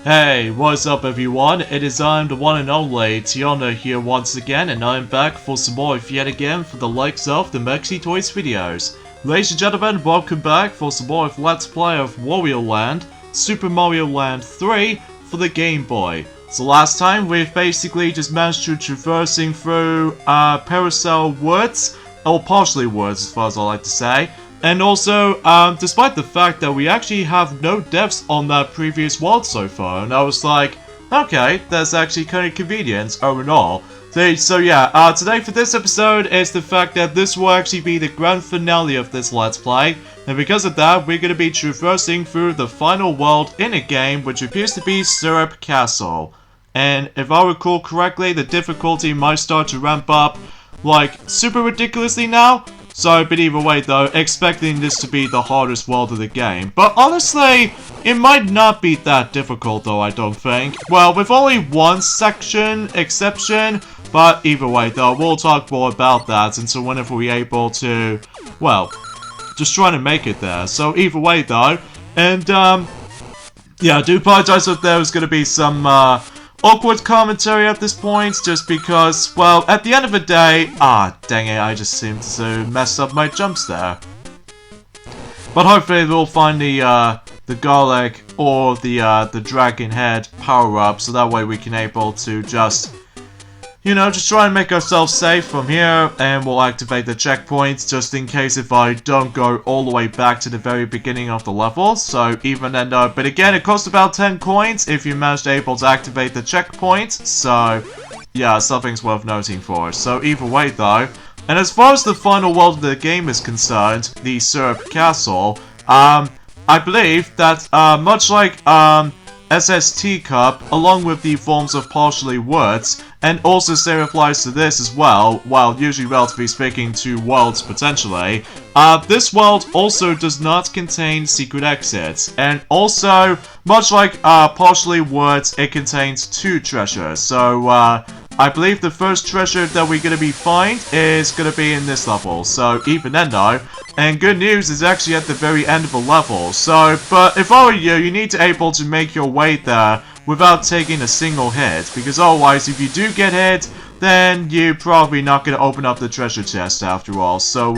Hey, what's up everyone? It is I'm the one and only Tiana here once again, and I'm back for some more yet again for the likes of the Mexi Toys videos. Ladies and gentlemen, welcome back for some more of Let's Play of Wario Land, Super Mario Land 3 for the Game Boy. So last time we've basically just managed to traversing through Paracel Woods, or partially woods as far as I like to say. And also, despite the fact that we actually have no deaths on that previous world so far, and I was like, okay, that's actually kind of convenient overall. So yeah, today for this episode is the fact that this will actually be the grand finale of this Let's Play, and because of that, we're going to be traversing through the final world in a game which appears to be Syrup Castle. And if I recall correctly, the difficulty might start to ramp up, like, super ridiculously now. So, but either way though, expecting this to be the hardest world of the game. But honestly, it might not be that difficult though, I don't think. Well, with only one section exception, but either way though, we'll talk more about that until whenever we're able to, well, just trying to make it there. So either way though, and yeah, I do apologize if there was going to be some awkward commentary at this point, just because, well, at the end of the day, dang it, I just seemed to mess up my jumps there. But hopefully we'll find the garlic or the dragon head power up, so that way we can able to just, you know, just try and make ourselves safe from here, and we'll activate the checkpoints just in case if I don't go all the way back to the very beginning of the level. So even then, but again, it costs about 10 coins if you manage to able to activate the checkpoint. So yeah, something's worth noting for. So either way though, and as far as the final world of the game is concerned, the Syrup Castle, I believe that much like SST Cup, along with the forms of partially woods, and also same applies to this as well, while usually relatively speaking to worlds potentially, this world also does not contain secret exits, and also, much like partially woods, it contains 2 treasures. So I believe the first treasure that we're gonna be find is gonna be in this level, so even then though. And good news is actually at the very end of the level. So, but if I were you, you need to able to make your way there without taking a single hit, because otherwise if you do get hit, then you're probably not going to open up the treasure chest after all. So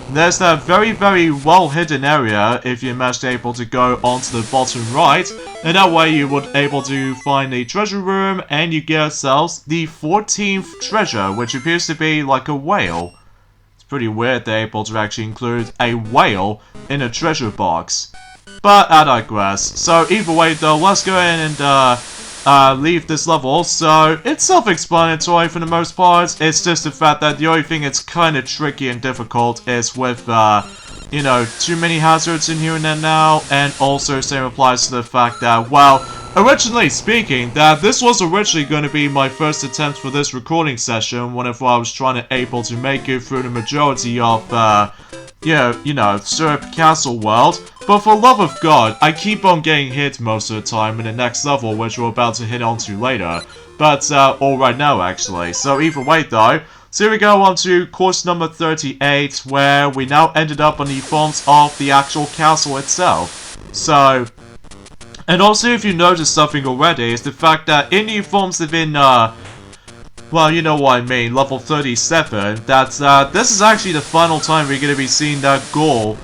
there's that very, very well hidden area if you manage to able to go onto the bottom right, and that way you would able to find the treasure room and you get yourselves the 14th treasure, which appears to be like a whale. Pretty weird they're able to actually include a whale in a treasure box. But I digress. So either way though, let's go ahead and leave this level. So it's self-explanatory for the most part. It's just the fact that the only thing that's kind of tricky and difficult is with you know, too many hazards in here and there now, and also same applies to the fact that, well, originally speaking, that this was originally going to be my first attempt for this recording session whenever I was trying to able to make it through the majority of, you know, Syrup Castle world, but for love of God, I keep on getting hit most of the time in the next level, which we're about to hit onto later, but, or right now actually. So either way though, so here we go on to course number 38, where we now ended up on the forms of the actual castle itself. So, and also if you noticed something already, is the fact that in the forms within, well, you know what I mean, level 37, that this is actually the final time we're going to be seeing that goal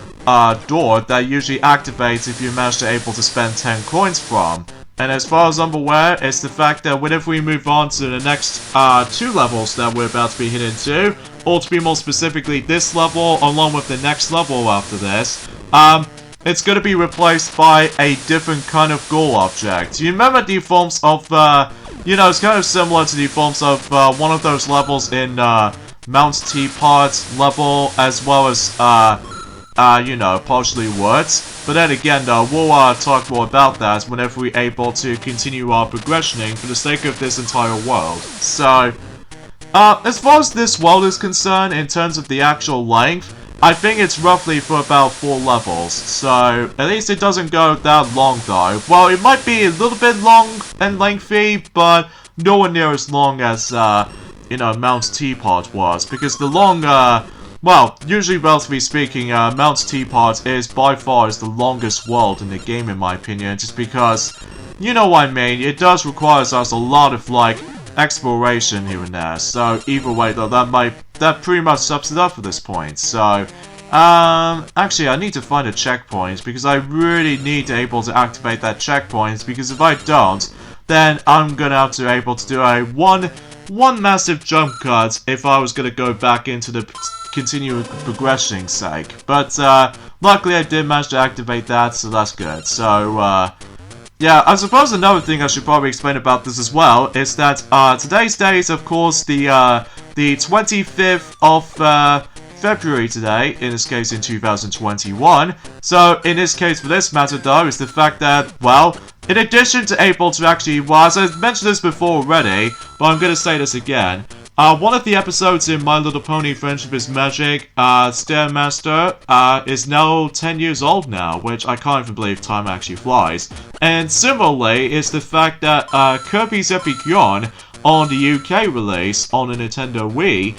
door that usually activates if you manage to able to spend 10 coins from. And as far as I'm aware, it's the fact that whenever we move on to the next 2 levels that we're about to be hit into, or to be more specifically this level along with the next level after this, it's going to be replaced by a different kind of goal object. You remember the forms of, you know, it's kind of similar to the forms of one of those levels in Mount Teapot level, as well as, you know, partially woods. But then again though, we'll talk more about that whenever we're able to continue our progressioning for the sake of this entire world. So, as far as this world is concerned, in terms of the actual length, I think it's roughly for about 4 levels. So, at least it doesn't go that long though. Well, it might be a little bit long and lengthy, but nowhere near as long as, you know, Mount Teapot was. Because the long, well, usually relatively speaking, Mount Teapot is by far the longest world in the game in my opinion, just because you know what I mean, it does require us a lot of, like, exploration here and there. So, either way, though, that pretty much sums it up for this point. So, actually, I need to find a checkpoint, because I really need to able to activate that checkpoint, because if I don't, then I'm gonna have to able to do a one massive jump cut if I was gonna go back into the continuing progression sake. But, luckily I did manage to activate that, so that's good. So, yeah, I suppose another thing I should probably explain about this as well is that, today's day is, of course, the 25th of, February today, in this case in 2021. So, in this case, for this matter though, is the fact that, well, in addition to able to actually, well, as I mentioned this before already, but I'm gonna say this again, one of the episodes in My Little Pony Friendship is Magic, Stairmaster, is now 10 years old now, which I can't even believe time actually flies. And similarly, is the fact that, Kirby's Epic Yarn, on the UK release on the Nintendo Wii,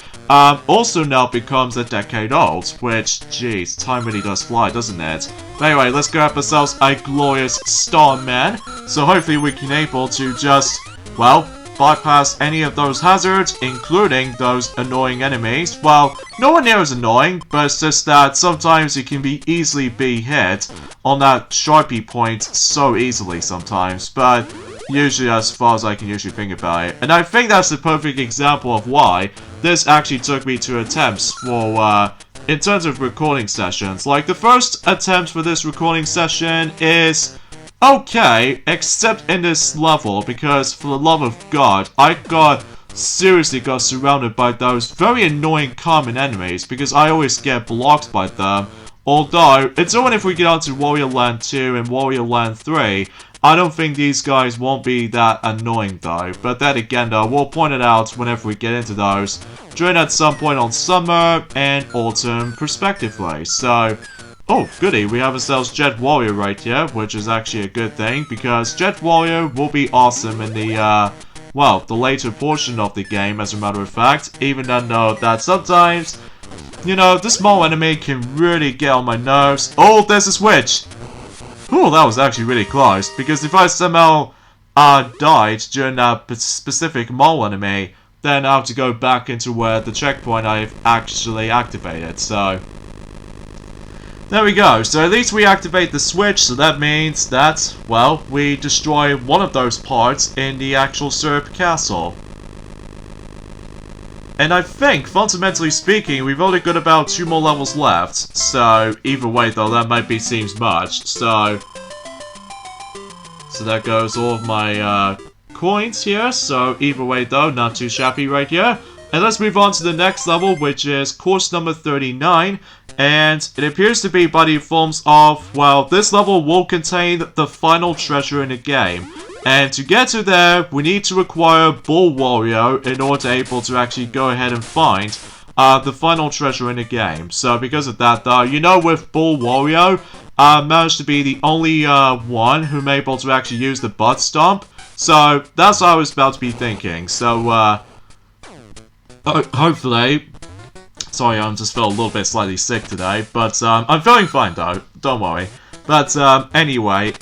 also now becomes a decade old, which, jeez, time really does fly, doesn't it? But anyway, let's grab ourselves a glorious Starman, so hopefully we can able to just, well, bypass any of those hazards, including those annoying enemies. Well, no one near as annoying, but it's just that sometimes it can be easily be hit on that Sharpie point so easily sometimes, but usually as far as I can usually think about it. And I think that's the perfect example of why this actually took me to attempts for, in terms of recording sessions. Like, the first attempt for this recording session is okay, except in this level, because for the love of God, I seriously got surrounded by those very annoying common enemies, because I always get blocked by them. Although, it's only if we get onto Wario Land 2 and Wario Land 3, I don't think these guys won't be that annoying though. But then again though, we'll point it out whenever we get into those, during at some point on summer and autumn respectively. So, oh goody, we have ourselves Jet Wario right here, which is actually a good thing, because Jet Wario will be awesome in the, well, the later portion of the game, as a matter of fact, even though that sometimes, you know, this small enemy can really get on my nerves. Oh, there's a switch! Oh, that was actually really close, because if I somehow died during that specific mole enemy, then I have to go back into where the checkpoint I've actually activated, so there we go. So at least we activate the switch, so that means that, well, we destroy one of those parts in the actual Syrup Castle. And I think, fundamentally speaking, we've only got about 2 more levels left. So, either way though, that might be seems much. So that goes all of my coins here. So either way though, not too shabby right here. And let's move on to the next level, which is course number 39. And it appears to be by the forms of, well, this level will contain the final treasure in the game. And to get to there, we need to acquire Bull Wario in order to able to actually go ahead and find the final treasure in the game. So because of that though, you know, with Bull Wario, managed to be the only one who's able to actually use the butt stomp. So that's what I was about to be thinking. So hopefully, sorry, I'm just feel a little bit slightly sick today, but I'm feeling fine though, don't worry. But anyway,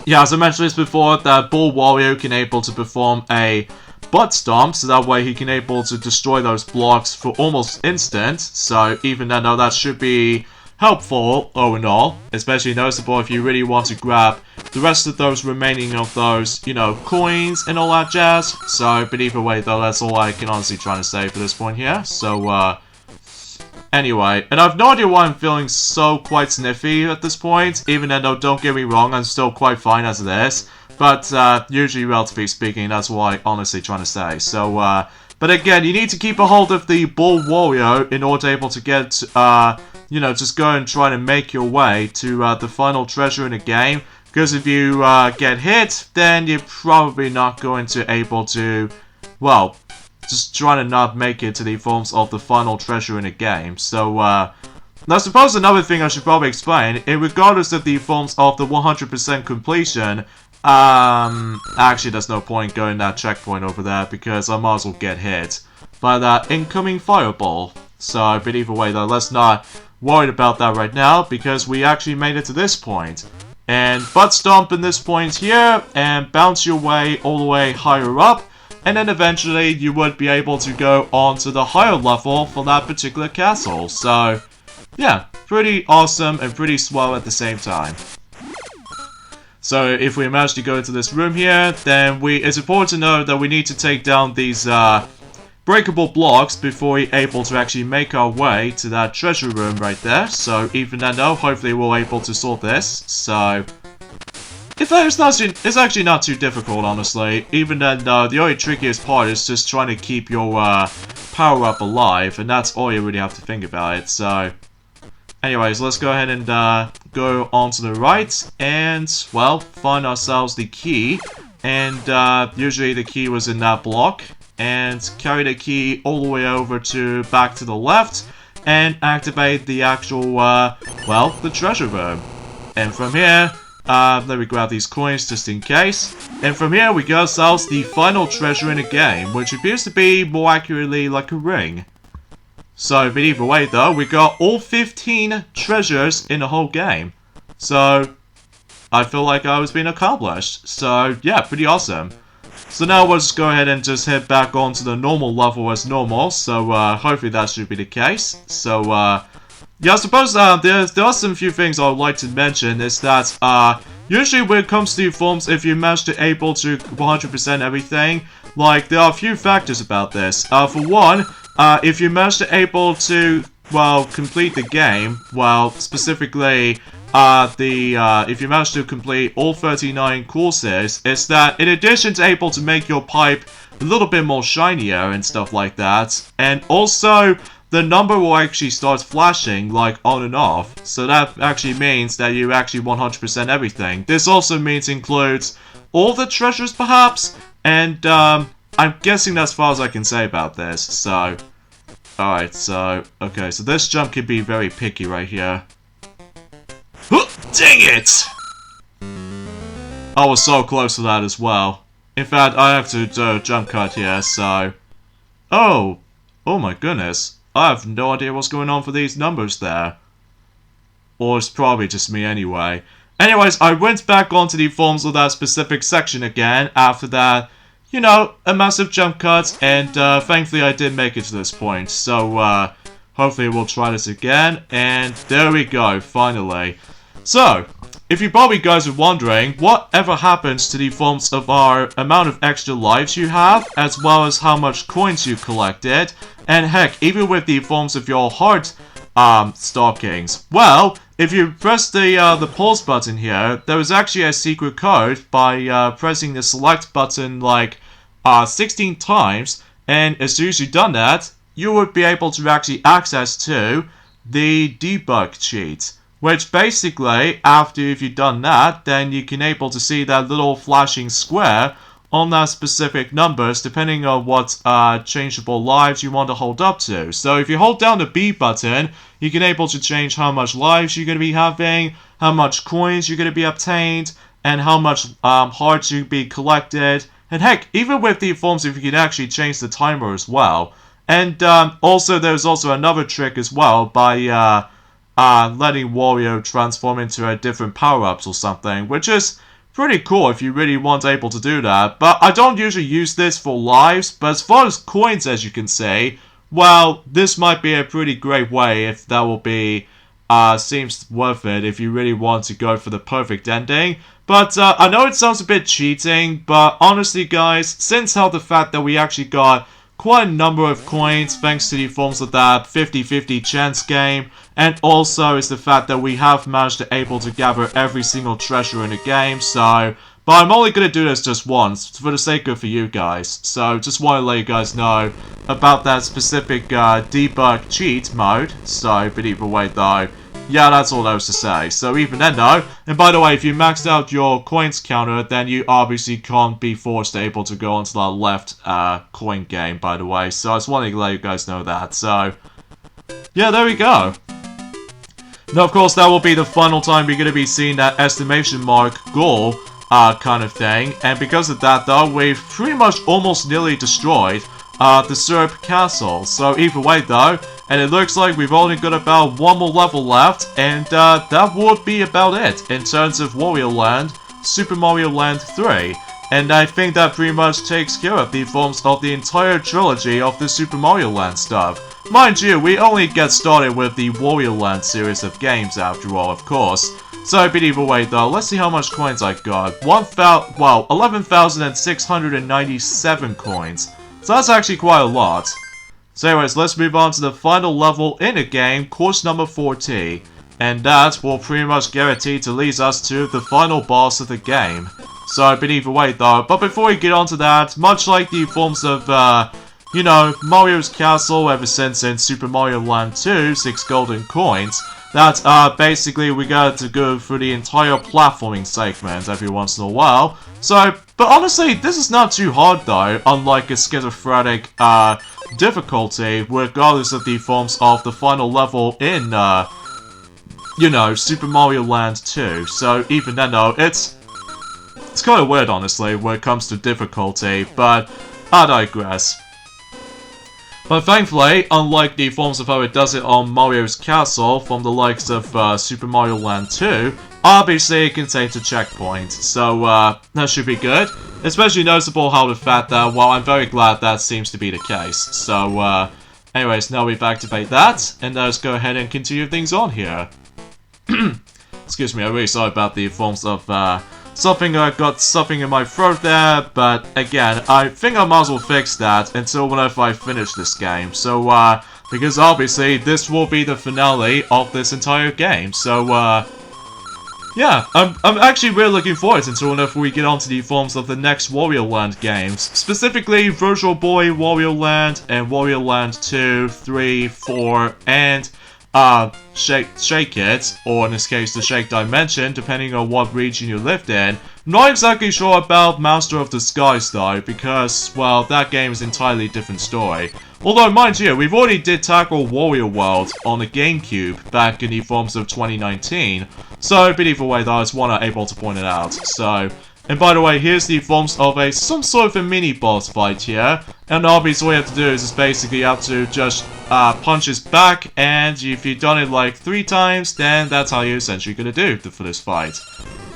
yeah, as I mentioned this before, that Bull Wario can able to perform a butt stomp, so that way he can able to destroy those blocks for almost instant. So even though that should be helpful, all in all, especially noticeable if you really want to grab the rest of those remaining of those, you know, coins and all that jazz. So, but either way though, that's all I can honestly try to say for this point here. So, anyway, and I've no idea why I'm feeling so quite sniffy at this point, even though, don't get me wrong, I'm still quite fine as it is. But, usually, relatively speaking, that's what I'm honestly trying to say. So, but again, you need to keep a hold of the Bull Wario in order to able to get, you know, just go and try to make your way to the final treasure in the game. Because if you get hit, then you're probably not going to able to, well, just trying to not make it to the forms of the final treasure in the game. So, now I suppose another thing I should probably explain, regardless of the forms of the 100% completion, actually there's no point going that checkpoint over there because I might as well get hit by that incoming fireball. So, but either way though, let's not worry about that right now because we actually made it to this point. and butt stomp in this point here, and bounce your way all the way higher up, and then eventually you would be able to go on to the higher level for that particular castle. So, yeah, pretty awesome and pretty swell at the same time. So if we manage to go into this room here, then it's important to know that we need to take down these breakable blocks before we're able to actually make our way to that treasure room right there. So even then though, hopefully we're able to solve this. So it's actually not too difficult, honestly. Even then though, the only trickiest part is just trying to keep your power up alive, and that's all you really have to think about it. So anyways, let's go ahead and go on to the right and, well, find ourselves the key. And usually the key was in that block. And carry the key all the way over to back to the left and activate the actual, well, the treasure room. And from here, let me grab these coins just in case. And from here we get ourselves the final treasure in the game, which appears to be more accurately like a ring. So, but either way though, we got all 15 treasures in the whole game. So, I feel like I was being accomplished. So, yeah, pretty awesome. So now we'll just go ahead and just head back onto the normal level as normal. So, hopefully that should be the case. So, yeah, I suppose there are some few things I would like to mention. Is that, usually when it comes to forms, if you manage to able to 100% everything, like, there are a few factors about this. For one, if you manage to able to, well, complete the game, well, specifically, if you manage to complete all 39 courses, it's that in addition to able to make your pipe a little bit more shinier and stuff like that, and also the number will actually start flashing like on and off, so that actually means that you actually 100% everything. This also means includes all the treasures perhaps, and I'm guessing that's as far as I can say about this. So, alright, so, okay, so this jump can be very picky right here. Dang it! I was so close to that as well. In fact, I have to do a jump cut here, so... Oh my goodness. I have no idea what's going on for these numbers there. Or it's probably just me anyway. Anyways, I went back onto the forms of that specific section again after that, you know, a massive jump cut, and thankfully I did make it to this point. So, hopefully we'll try this again, and there we go, finally. So, if you probably guys are wondering, whatever happens to the forms of our amount of extra lives you have, as well as how much coins you collected, and heck, even with the forms of your heart stockings. Well, if you press the pause button here, there is actually a secret code by pressing the select button like 16 times, and as soon as you've done that, you would be able to actually access to the Debug Cheat. Which basically, after if you've done that, then you can able to see that little flashing square on that specific numbers depending on what changeable lives you want to hold up to. So if you hold down the B button, you can able to change how much lives you're going to be having, how much coins you're going to be obtained, and how much hearts you be collected. And heck, even with the forms, if you can actually change the timer as well. And also, there's also another trick as well by letting Wario transform into a different power-ups or something, which is pretty cool if you really want able to do that. But I don't usually use this for lives, but as far as coins, as you can see, well, this might be a pretty great way if that will be, seems worth it if you really want to go for the perfect ending. But I know it sounds a bit cheating, but honestly guys, since how the fact that we actually got quite a number of coins thanks to the forms of that 50-50 chance game, and also is the fact that we have managed to able to gather every single treasure in the game. So, but I'm only going to do this just once for the sake of for you guys. So just want to let you guys know about that specific debug cheat mode. So, but either way though, yeah, that's all there was to say. So even then though, and by the way, if you maxed out your coins counter, then you obviously can't be forced to able to go onto that left coin game, by the way. So I just wanted to let you guys know that. So, yeah, there we go. Now, of course, that will be the final time we're going to be seeing that estimation mark goal kind of thing. And because of that, though, we've pretty much almost nearly destroyed the Syrup Castle. So either way though, and it looks like we've only got about one more level left, and that would be about it in terms of Wario Land, Super Mario Land 3. And I think that pretty much takes care of the forms of the entire trilogy of the Super Mario Land stuff. Mind you, we only get started with the Wario Land series of games after all, of course. So, but either way though, let's see how much coins I got. 11,697 coins. So that's actually quite a lot. So anyways, let's move on to the final level in the game, course number 40. And that will pretty much guarantee to lead us to the final boss of the game. So, but either way though, but before we get on to that, much like the forms of, you know, Mario's Castle ever since in Super Mario Land 2, 6 golden coins, that, basically we got to go through the entire platforming segment every once in a while. So, but honestly, this is not too hard though, unlike a schizophrenic, difficulty, regardless of the forms of the final level in, you know, Super Mario Land 2. So, even then though, it's kind of weird, honestly, when it comes to difficulty, but I digress. But thankfully, unlike the forms of how it does it on Mario's Castle from the likes of Super Mario Land 2, obviously it contains a checkpoint, so that should be good. Especially noticeable how the fact that, well, I'm very glad that seems to be the case. So, anyways, now we've activated that, and let's go ahead and continue things on here. Excuse me, I'm really sorry about the forms of, something, I got something in my throat there, but again, I think I might as well fix that until whenever I finish this game. So, because obviously this will be the finale of this entire game. So, yeah, I'm actually really looking forward until whenever we get onto the forms of the next Wario Land games. Specifically, Virtual Boy Wario Land and Wario Land 2, 3, 4, and Shake It, or in this case the Shake Dimension, depending on what region you lived in. I'm not exactly sure about Master of the Skies though, because, well, that game is an entirely different story. Although, mind you, we've already did tackle Wario World on the GameCube back in the forms of 2019, so, but either way though, I was not able to point it out, so... And by the way, here's the forms of some sort of a mini-boss fight here. And obviously what you have to do is just basically you have to just punch his back, and if you've done it like 3 times, then that's how you're essentially gonna do for this fight.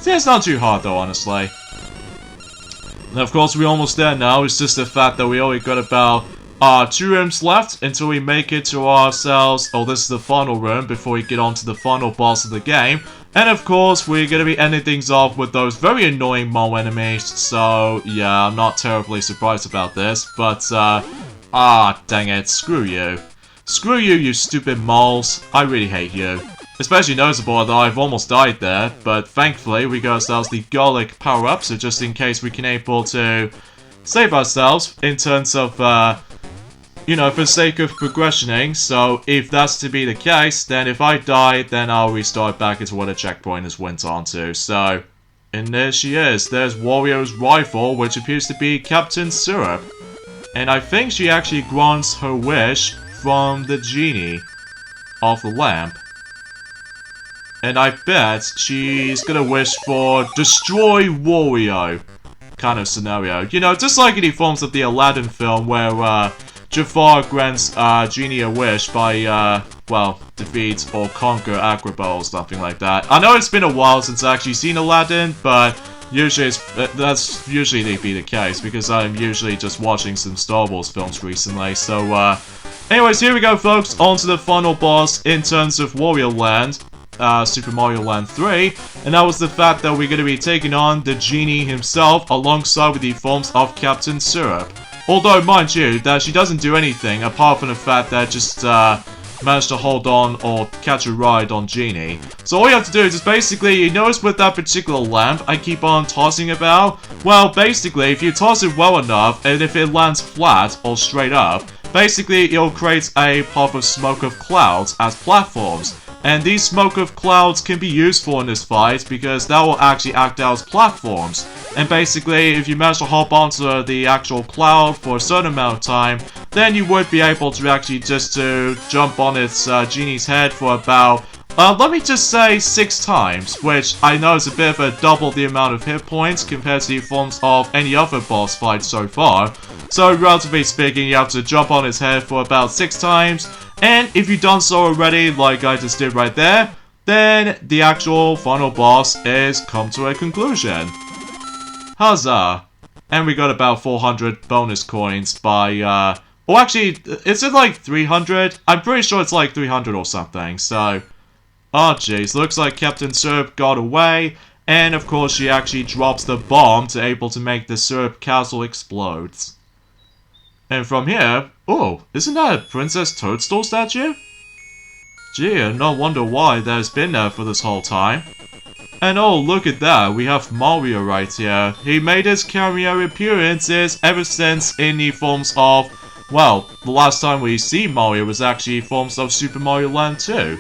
So yeah, it's not too hard though, honestly. And of course, we're almost there now. It's just the fact that we only got about 2 rooms left until we make it to ourselves. Oh, this is the final room before we get on to the final boss of the game. And of course, we're gonna be ending things off with those very annoying mole enemies. So, yeah, I'm not terribly surprised about this. But, dang it. Screw you. Screw you, you stupid moles. I really hate you. Especially noticeable that I've almost died there. But thankfully, we got ourselves the garlic power-up. So just in case we can able to save ourselves in terms of, you know, for the sake of progressioning. So if that's to be the case, then if I die, then I'll restart back into what a checkpoint has went on to. So, and there she is. There's Wario's rifle, which appears to be Captain Syrup. And I think she actually grants her wish from the genie of the lamp. And I bet she's gonna wish for Destroy Wario kind of scenario. You know, just like in the forms of the Aladdin film where, Jafar grants Genie a wish by, well, defeat or conquer Agrabah or something like that. I know it's been a while since I've actually seen Aladdin, but usually that's usually be the case, because I'm usually just watching some Star Wars films recently. So, anyways, here we go, folks, on to the final boss in terms of Wario Land, Super Mario Land 3, and that was the fact that we're going to be taking on the Genie himself alongside with the forms of Captain Syrup. Although, mind you, that she doesn't do anything apart from the fact that just managed to hold on or catch a ride on Genie. So all you have to do is just basically, you notice with that particular lamp I keep on tossing about? Well, basically, if you toss it well enough, and if it lands flat or straight up, basically it'll create a puff of smoke of clouds as platforms. And these smoke of clouds can be useful in this fight because that will actually act out as platforms. And basically, if you manage to hop onto the actual cloud for a certain amount of time, then you would be able to actually just to jump on its Genie's head for about, let me just say 6 times, which I know is a bit of a double the amount of hit points compared to the forms of any other boss fight so far. So relatively speaking, you have to jump on his head for about 6 times, and if you've done so already, like I just did right there, then the actual final boss is come to a conclusion. Huzzah! And we got about 400 bonus coins by, well actually, is it like 300? I'm pretty sure it's like 300 or something, so... Oh jeez, looks like Captain Syrup got away, and of course she actually drops the bomb to able to make the Syrup Castle explode. And from here, oh, isn't that a Princess Toadstool statue? Gee, I no wonder why that's been there for this whole time. And oh, look at that, we have Mario right here. He made his cameo appearances ever since in the forms of, well, the last time we see Mario was actually forms of Super Mario Land 2.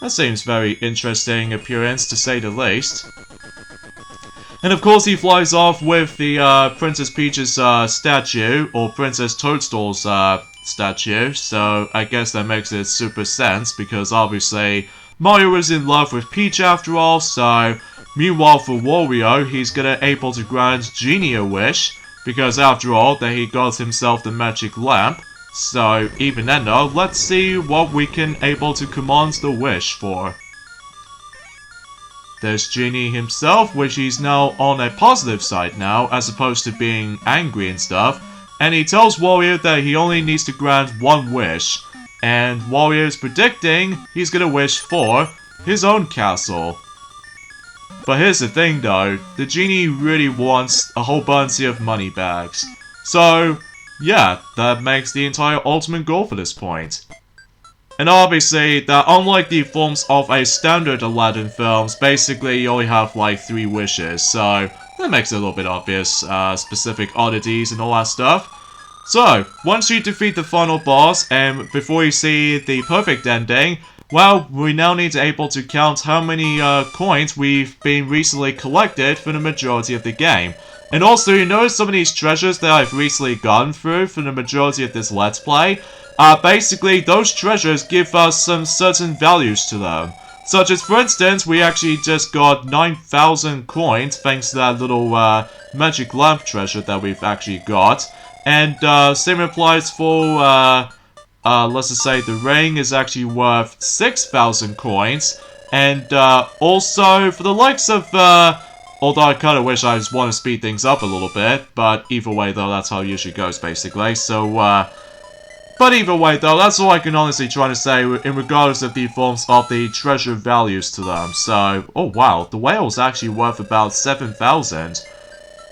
That seems very interesting appearance to say the least. And of course he flies off with the Princess Peach's statue, or Princess Toadstool's statue, so I guess that makes it super sense, because obviously Mario is in love with Peach after all, so meanwhile for Wario, he's gonna able to grant Genie a wish, because after all, that he got himself the magic lamp. So even then though, let's see what we can able to command the wish for. There's Genie himself, which he's now on a positive side now, as opposed to being angry and stuff. And he tells Wario that he only needs to grant one wish. And Wario's predicting he's gonna wish for his own castle. But here's the thing though, the Genie really wants a whole bunch of money bags. So, yeah, that makes the entire ultimate goal for this point. And obviously, that unlike the forms of a standard Aladdin films, basically you only have like 3 wishes, so that makes it a little bit obvious, specific oddities and all that stuff. So, once you defeat the final boss, and before you see the perfect ending, well, we now need to able to count how many coins we've been recently collected for the majority of the game. And also, you notice some of these treasures that I've recently gone through for the majority of this Let's Play. Basically, those treasures give us some certain values to them. Such as, for instance, we actually just got 9,000 coins thanks to that little magic lamp treasure that we've actually got. And same applies for, let's just say the ring is actually worth 6,000 coins. And also, for the likes of, although I kind of wish I just want to speed things up a little bit, but either way though, that's how it usually goes basically. So, but either way though, that's all I can honestly try to say in regards of the forms of the treasure values to them. So, oh wow, the whale's actually worth about 7,000.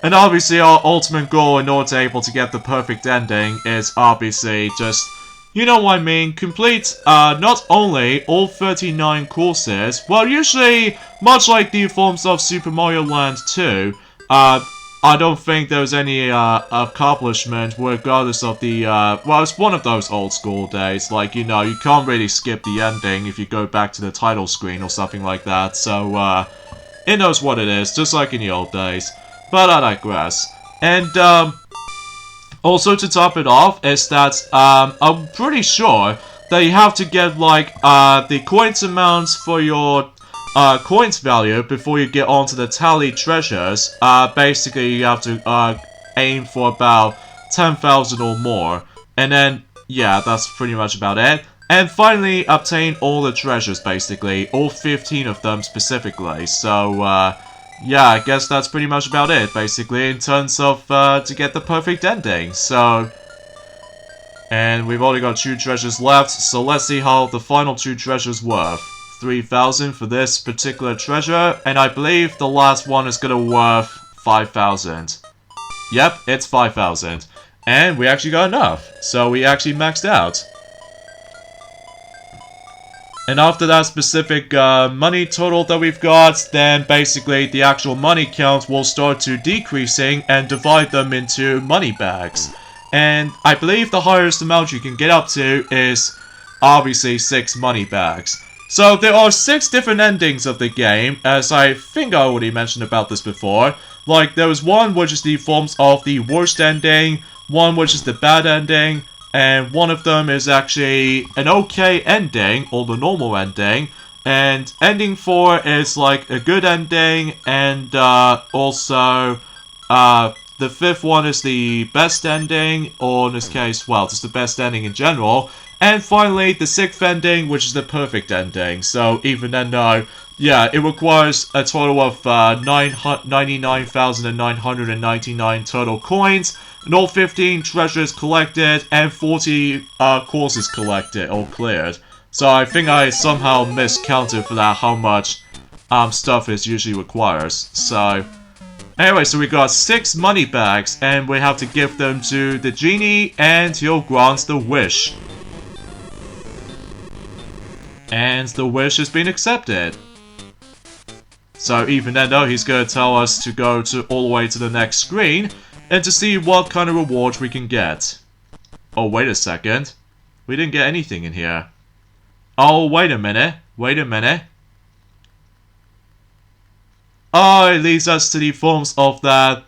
And obviously our ultimate goal in order to able to get the perfect ending is obviously just, you know what I mean, complete not only all 39 courses, well usually, much like the forms of Super Mario Land 2, I don't think there's any accomplishment regardless of the, well it's one of those old school days, like you know, you can't really skip the ending if you go back to the title screen or something like that, so it knows what it is, just like in the old days. But I digress. And also to top it off is that I'm pretty sure that you have to get like the coins amounts for your coins value before you get onto the tally treasures. Basically you have to aim for about 10,000 or more. And then yeah, that's pretty much about it. And finally obtain all the treasures basically, all 15 of them specifically. So yeah, I guess that's pretty much about it, basically, in terms of, to get the perfect ending, so... And we've only got 2 treasures left, so let's see how the final 2 treasures worth. 3,000 for this particular treasure, and I believe the last one is gonna worth 5,000. Yep, it's 5,000. And we actually got enough, so we actually maxed out. And after that specific money total that we've got, then basically the actual money count will start to decreasing and divide them into money bags. And I believe the highest amount you can get up to is obviously 6 money bags. So there are 6 different endings of the game, as I think I already mentioned about this before. Like there was one which is the forms of the worst ending, one which is the bad ending, and one of them is actually an okay ending, or the normal ending. And ending 4 is like a good ending, and also the 5th one is the best ending, or in this case, well, just the best ending in general. And finally, the 6th ending, which is the perfect ending. So even then, no, yeah, it requires a total of 99,999 total coins, and all 15 treasures collected, and 40 courses collected or cleared. So I think I somehow miscounted for that how much stuff it usually requires. So anyway, so we got 6 money bags, and we have to give them to the genie, and he'll grant the wish. And the wish has been accepted. So even then though, he's going to tell us to go all the way to the next screen, and to see what kind of reward we can get. Oh, wait a second. We didn't get anything in here. Oh, wait a minute. Wait a minute. Oh, it leads us to the forms of that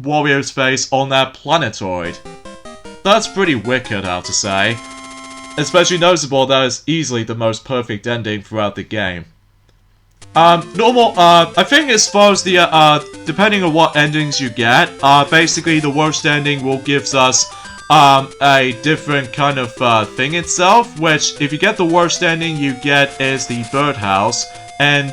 Wario's face on that Planetoid. That's pretty wicked, I have to say. Especially noticeable that it's easily the most perfect ending throughout the game. I think as far as the, depending on what endings you get, basically the worst ending will give us, a different kind of, thing itself, which, if you get the worst ending you get is the birdhouse, and,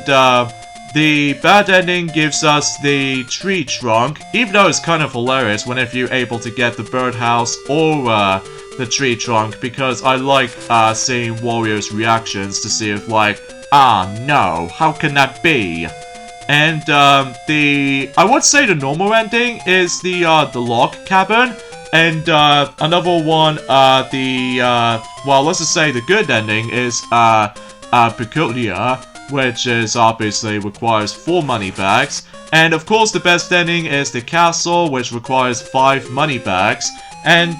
the bad ending gives us the tree trunk, even though it's kind of hilarious whenever you're able to get the birdhouse or, the tree trunk, because I like, seeing Wario's reactions to see if, like, ah, no, how can that be? And, I would say the normal ending is the log cabin, and, another one, well, let's just say the good ending is, Peculiar, which is obviously requires 4 money bags, and of course the best ending is the castle, which requires 5 money bags, and,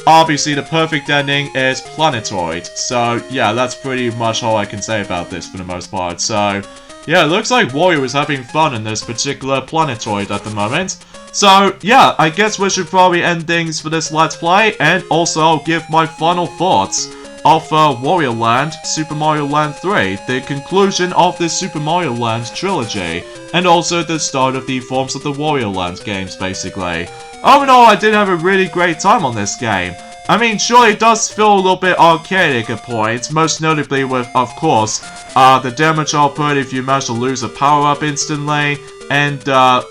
obviously the perfect ending is Planetoid. So, yeah, that's pretty much all I can say about this for the most part. So, yeah, it looks like Wario is having fun in this particular Planetoid at the moment. So, yeah, I guess we should probably end things for this Let's Play, and also I'll give my final thoughts of Wario Land, Super Mario Land 3, the conclusion of the Super Mario Land trilogy, and also the start of the forms of the Wario Land games, basically. All in all, I did have a really great time on this game. I mean, sure, it does feel a little bit archaic at points, most notably with, of course, the damage output if you manage to lose a power-up instantly, and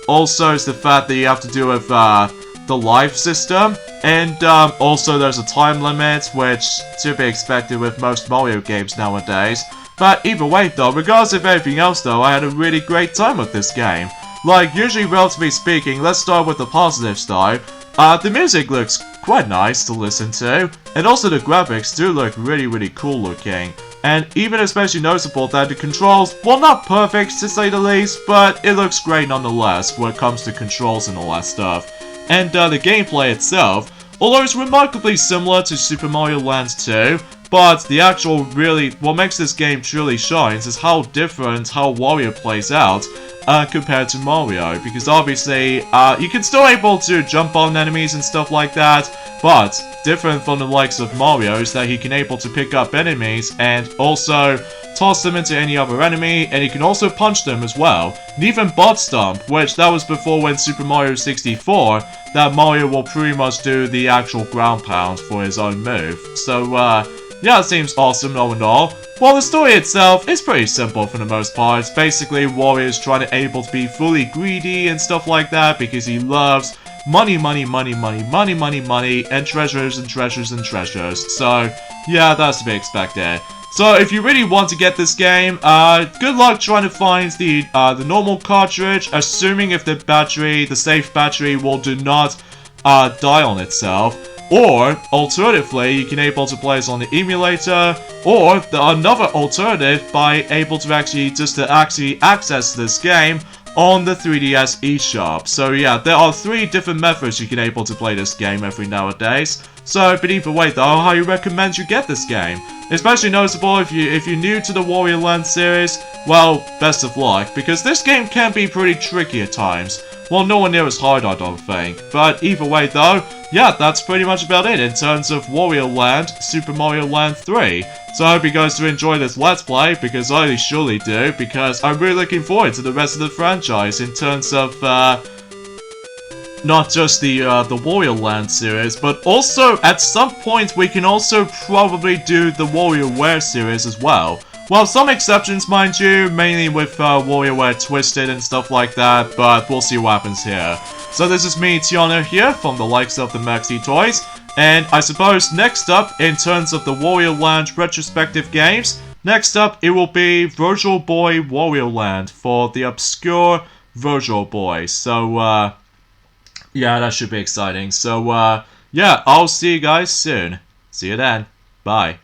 also it's the fact that you have to do with the life system, and also there's a time limit, which to be expected with most Mario games nowadays. But either way though, regardless of everything else though, I had a really great time with this game. Like, usually relatively speaking, let's start with the positive side. The music looks quite nice to listen to, and also the graphics do look really cool looking. And even especially noticeable that the controls, well, not perfect to say the least, but it looks great nonetheless when it comes to controls and all that stuff. And the gameplay itself, although it's remarkably similar to Super Mario Land 2, but the actual what makes this game truly shines is how different how Wario plays out compared to Mario, because obviously you can still able to jump on enemies and stuff like that, but different from the likes of Mario is that he can able to pick up enemies and also toss them into any other enemy, and he can also punch them as well, and even butt stomp, which that was before when Super Mario 64, that Mario will pretty much do the actual ground pound for his own move. So yeah, it seems awesome all in all. Well, the story itself is pretty simple for the most part. It's basically Wario's trying to able to be fully greedy and stuff like that because he loves money, and treasures and treasures and treasures. So, yeah, that's to be expected. So, if you really want to get this game, good luck trying to find the normal cartridge, assuming if the safe battery do not die on itself. Or, alternatively, you can able to play this on the emulator, or another alternative by able to actually access this game on the 3DS eShop. So yeah, there are 3 different methods you can able to play this game every nowadays. So, but either way though, I highly recommend you get this game. Especially noticeable if you're new to the Wario Land series, well, best of luck, because this game can be pretty tricky at times. Well, nowhere near as hard, I don't think. But either way though, yeah, that's pretty much about it in terms of Wario Land, Super Mario Land 3. So I hope you guys do enjoy this Let's Play, because I surely do, because I'm really looking forward to the rest of the franchise in terms of, not just the Wario Land series, but also at some point we can also probably do the WarioWare series as well. Well, some exceptions, mind you, mainly with WarioWare Twisted and stuff like that, but we'll see what happens here. So this is me, Tiana, here from the likes of the Maxi Toys, and I suppose next up, in terms of the Wario Land retrospective games, next up it will be Virtual Boy Wario Land for the obscure Virtual Boy. So, yeah, that should be exciting. So, yeah, I'll see you guys soon. See you then. Bye.